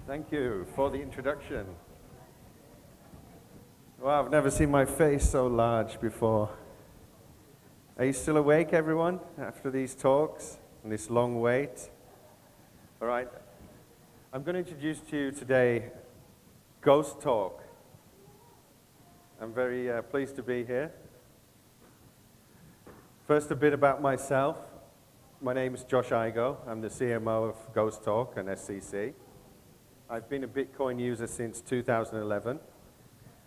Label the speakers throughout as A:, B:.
A: Thank you for the introduction. Wow, I've never seen my face so large before. Are you still awake, everyone, after these talks and this long wait? All right. I'm going to introduce to you today Ghost Talk. I'm very pleased to be here. First, a bit about myself. My name is Josh Igo. I'm the CMO of Ghost Talk and SCC. I've been a Bitcoin user since 2011,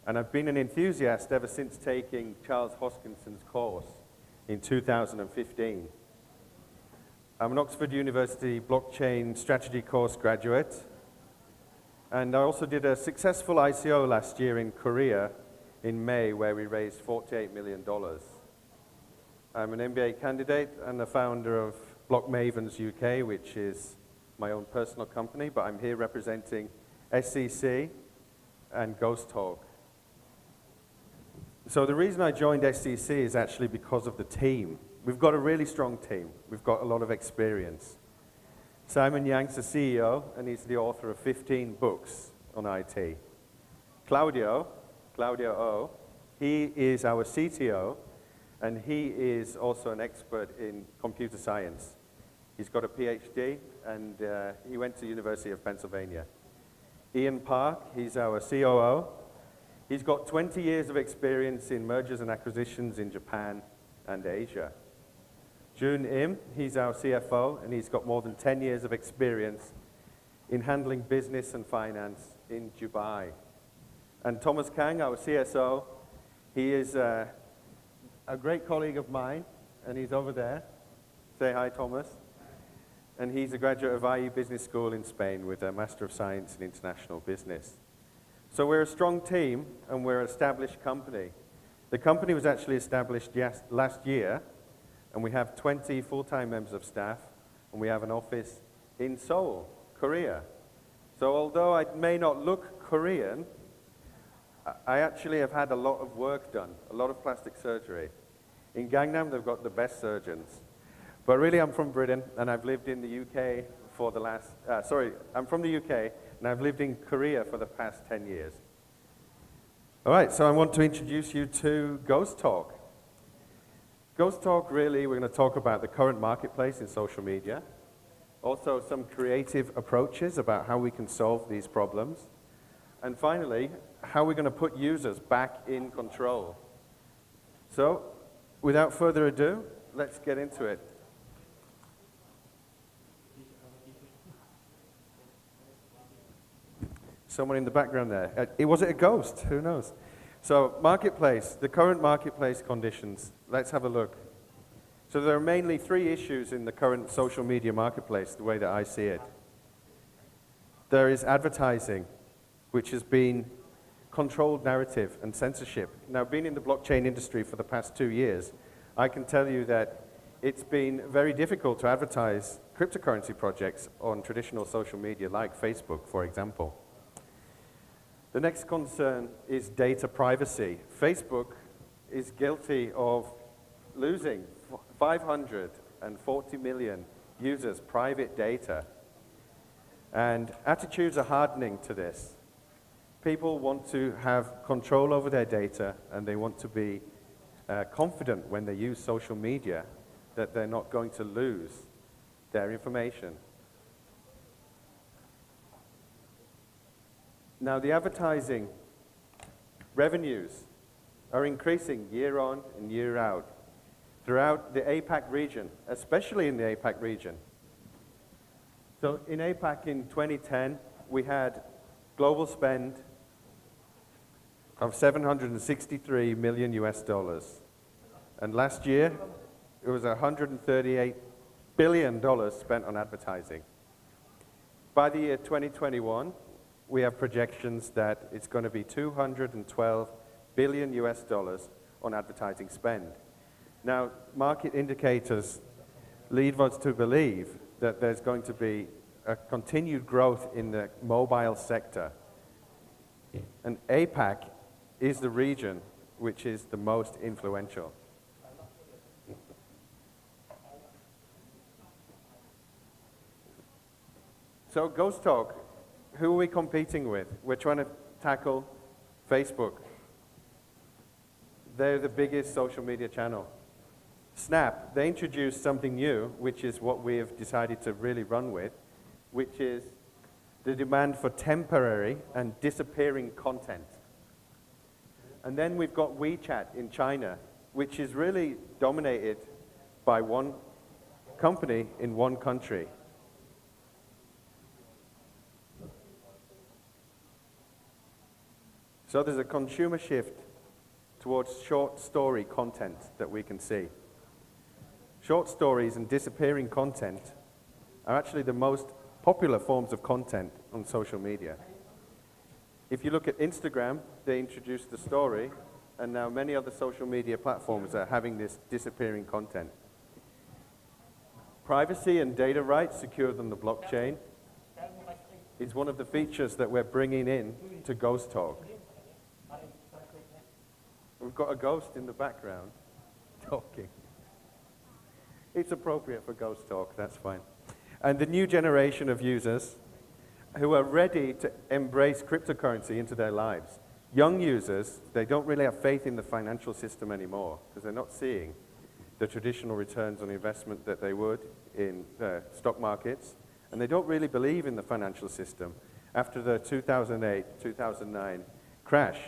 A: and I've been an enthusiast ever since taking Charles Hoskinson's course in 2015. I'm an Oxford University blockchain strategy course graduate, and I also did a successful ICO last year in Korea in May, where we raised $48 million. I'm an MBA candidate and the founder of Block Mavens UK, which is my own personal company, but I'm here representing SCC and Ghost Talk. So the reason I joined SCC is actually because of the team. We've got a really strong team. We've got a lot of experience. Simon Yang's the CEO, and he's the author of 15 books on IT. Claudio O, he is our CTO, and he is also an expert in computer science. He's got a PhD, and he went to the University of Pennsylvania. Ian Park, he's our COO. He's got 20 years of experience in mergers and acquisitions in Japan and Asia. Jun Im, he's our CFO, and he's got more than 10 years of experience in handling business and finance in Dubai. And Thomas Kang, our CSO, he is a great colleague of mine, and he's over there. Say hi, Thomas. And he's a graduate of IE Business School in Spain with a Master of Science in International Business. So we're a strong team, and we're an established company. The company was actually established last year, and we have 20 full-time members of staff, and we have an office in Seoul, Korea. So although I may not look Korean, I actually have had a lot of work done, a lot of plastic surgery. In Gangnam, they've got the best surgeons. But really, I'm from Britain, and I've lived in the UK for the last, I'm from the UK, and I've lived in Korea for the past 10 years. All right, so I want to introduce you to Ghost Talk. Ghost Talk, really, we're going to talk about the current marketplace in social media, also some creative approaches about how we can solve these problems, and finally, how we're going to put users back in control. So, without further ado, let's get into it. Someone in the background there. Was it a ghost? Who knows? So, marketplace, the current marketplace conditions. Let's have a look. So there are mainly three issues in the current social media marketplace, the way that I see it. There is advertising, which has been controlled narrative and censorship. Now, being in the blockchain industry for the past 2 years, I can tell you that it's been very difficult to advertise cryptocurrency projects on traditional social media like Facebook, for example. The next concern is data privacy. Facebook is guilty of losing 540 million users' private data. And attitudes are hardening to this. People want to have control over their data, and they want to be confident when they use social media that they're not going to lose their information. Now, the advertising revenues are increasing year on and year out throughout the APAC region, especially in the APAC region. So in APAC in 2010, we had global spend of 763 million US dollars. And last year, it was $138 billion spent on advertising. By the year 2021, we have projections that it's going to be 212 billion US dollars on advertising spend. Now, market indicators lead us to believe that there's going to be a continued growth in the mobile sector. And APAC is the region which is the most influential. So Ghost Talk who are we competing with? We're trying to tackle Facebook. They're the biggest social media channel. Snap, they introduced something new, which is what we have decided to really run with, which is the demand for temporary and disappearing content. And then we've got WeChat in China, which is really dominated by one company in one country. So there's a consumer shift towards short story content that we can see. Short stories and disappearing content are actually the most popular forms of content on social media. If you look at Instagram, they introduced the story, and now many other social media platforms are having this disappearing content. Privacy and data rights secured on the blockchain is one of the features that we're bringing in to Ghost Talk. We've got a ghost in the background talking. It's appropriate for Ghost Talk, that's fine. And the new generation of users who are ready to embrace cryptocurrency into their lives. Young users, they don't really have faith in the financial system anymore because they're not seeing the traditional returns on investment that they would in stock markets, and they don't really believe in the financial system. After the 2008-2009 crash,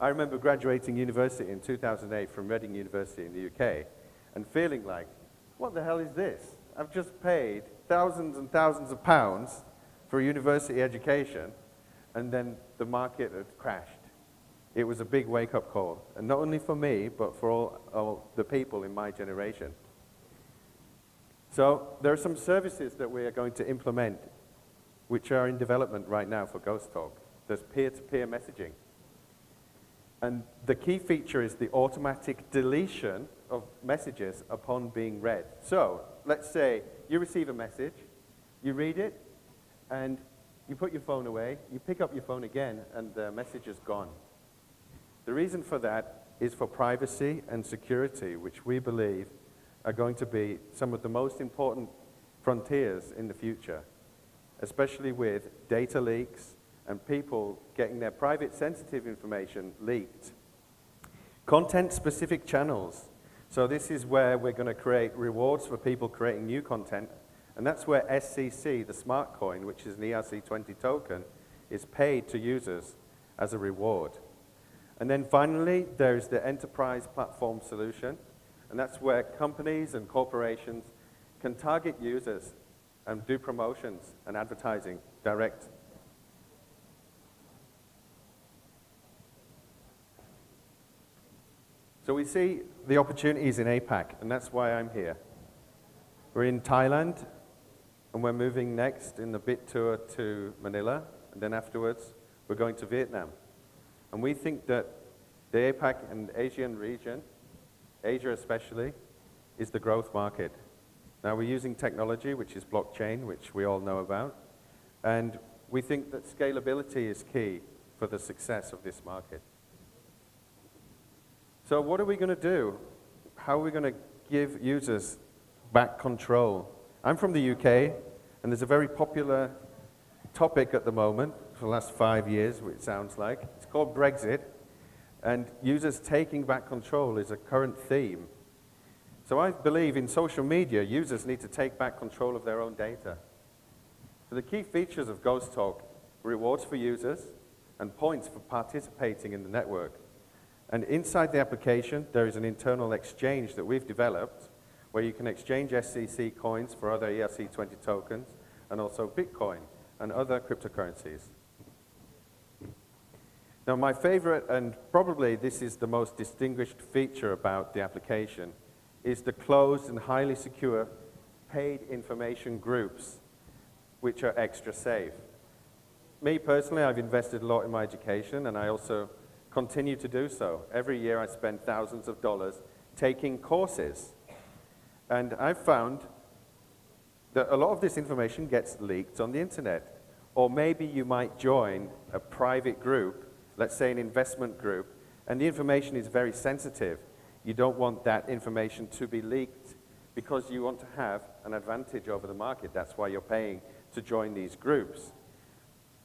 A: I remember graduating university in 2008 from Reading University in the UK and feeling like, what the hell is this? I've just paid thousands and thousands of pounds for a university education, and then the market had crashed. It was a big wake-up call, and not only for me, but for all the people in my generation. So there are some services that we are going to implement which are in development right now for Ghost Talk. There's peer-to-peer messaging. And the key feature is the automatic deletion of messages upon being read. So let's say you receive a message, you read it, and you put your phone away, you pick up your phone again, and the message is gone. The reason for that is for privacy and security, which we believe are going to be some of the most important frontiers in the future, especially with data leaks and people getting their private sensitive information leaked. Content-specific channels. So this is where we're going to create rewards for people creating new content, and that's where SCC, the smart coin, which is an ERC20 token, is paid to users as a reward. And then finally, there's the enterprise platform solution, and that's where companies and corporations can target users and do promotions and advertising direct. So we see the opportunities in APAC, and that's why I'm here. We're in Thailand, and we're moving next in the BIT tour to Manila, and then afterwards we're going to Vietnam. And we think that the APAC and Asian region, Asia especially, is the growth market. Now we're using technology, which is blockchain, which we all know about, and we think that scalability is key for the success of this market. So what are we going to do? How are we going to give users back control? I'm from the UK, and there's a very popular topic at the moment for the last 5 years, which sounds like. It's called Brexit, and users taking back control is a current theme. So I believe in social media, users need to take back control of their own data. So the key features of Ghost Talk: rewards for users and points for participating in the network. And inside the application, there is an internal exchange that we've developed where you can exchange SCC coins for other ERC20 tokens and also Bitcoin and other cryptocurrencies. Now, my favorite, and probably this is the most distinguished feature about the application, is the closed and highly secure paid information groups, which are extra safe. Me personally, I've invested a lot in my education, and I also continue to do so. Every year I spend thousands of dollars taking courses. And I've found that a lot of this information gets leaked on the internet. Or maybe you might join a private group, let's say an investment group, and the information is very sensitive. You don't want that information to be leaked because you want to have an advantage over the market. That's why you're paying to join these groups.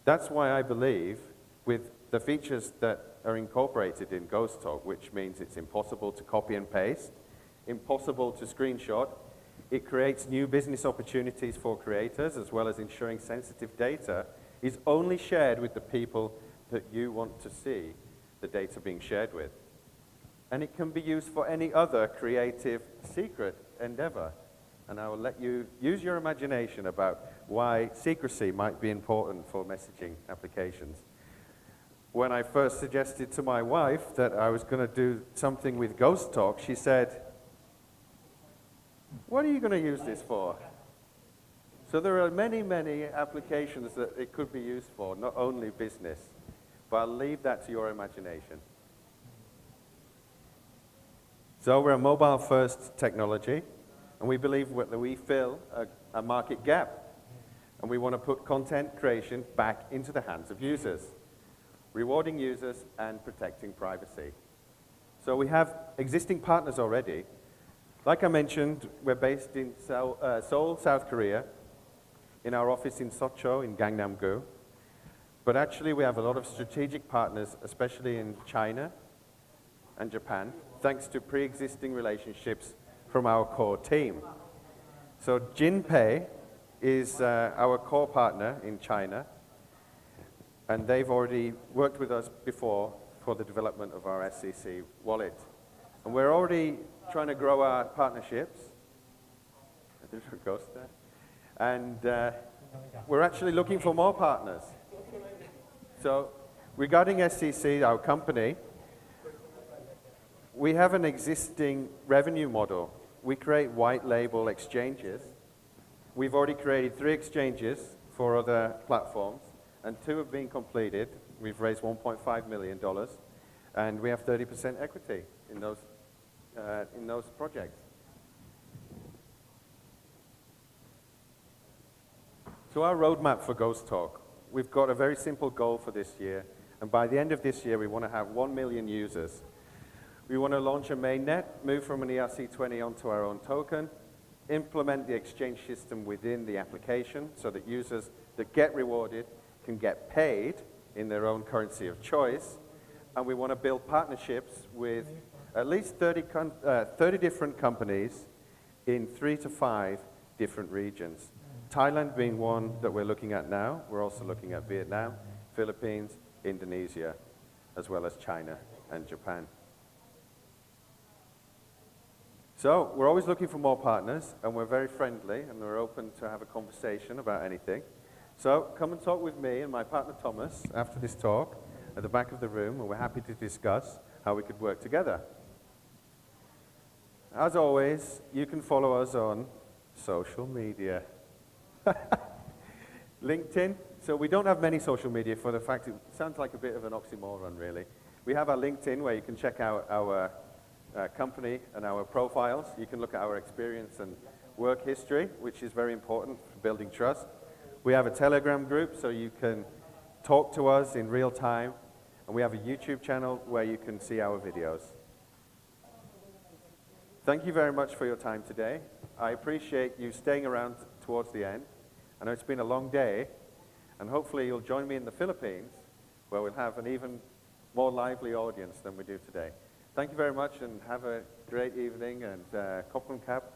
A: That's why I believe with the features that are incorporated in Ghost Talk, which means it's impossible to copy and paste, impossible to screenshot, it creates new business opportunities for creators, as well as ensuring sensitive data is only shared with the people that you want to see the data being shared with. And it can be used for any other creative secret endeavor. And I will let you use your imagination about why secrecy might be important for messaging applications. When I first suggested to my wife that I was going to do something with Ghost Talk, she said, "What are you going to use this for?" So there are many, many applications that it could be used for, not only business. But I'll leave that to your imagination. So we're a mobile-first technology, and we believe that we fill a market gap. And we want to put content creation back into the hands of users, rewarding users and protecting privacy. So we have existing partners already. Like I mentioned, we're based in Seoul, South Korea, in our office in Seocho in Gangnam-gu. But actually, we have a lot of strategic partners, especially in China and Japan, thanks to pre-existing relationships from our core team. So JinPay is our core partner in China, and they've already worked with us before for the development of our SCC wallet. And we're already trying to grow our partnerships. There's a ghost there. And we're actually looking for more partners. So regarding SCC, our company, we have an existing revenue model. We create white label exchanges. We've already created 3 exchanges for other platforms, and 2 have been completed. We've raised $1.5 million, and we have 30% equity in those projects. So our roadmap for Ghost Talk, we've got a very simple goal for this year, and by the end of this year, we want to have 1 million users. We want to launch a mainnet, move from an ERC20 onto our own token, implement the exchange system within the application so that users that get rewarded can get paid in their own currency of choice, and we want to build partnerships with at least 30 different companies in 3 to 5 different regions. Thailand being one that we're looking at now. We're also looking at Vietnam, Philippines, Indonesia, as well as China and Japan. So we're always looking for more partners, and we're very friendly, and we're open to have a conversation about anything. So come and talk with me and my partner Thomas after this talk at the back of the room, and we're happy to discuss how we could work together. As always, you can follow us on social media. LinkedIn. So we don't have many social media for the fact it sounds like a bit of an oxymoron, really. We have our LinkedIn where you can check out our company and our profiles. You can look at our experience and work history, which is very important for building trust. We have a Telegram group so you can talk to us in real time. And we have a YouTube channel where you can see our videos. Thank you very much for your time today. I appreciate you staying around towards the end. I know it's been a long day, and hopefully you'll join me in the Philippines, where we'll have an even more lively audience than we do today. Thank you very much, and have a great evening, and Kopun Kap.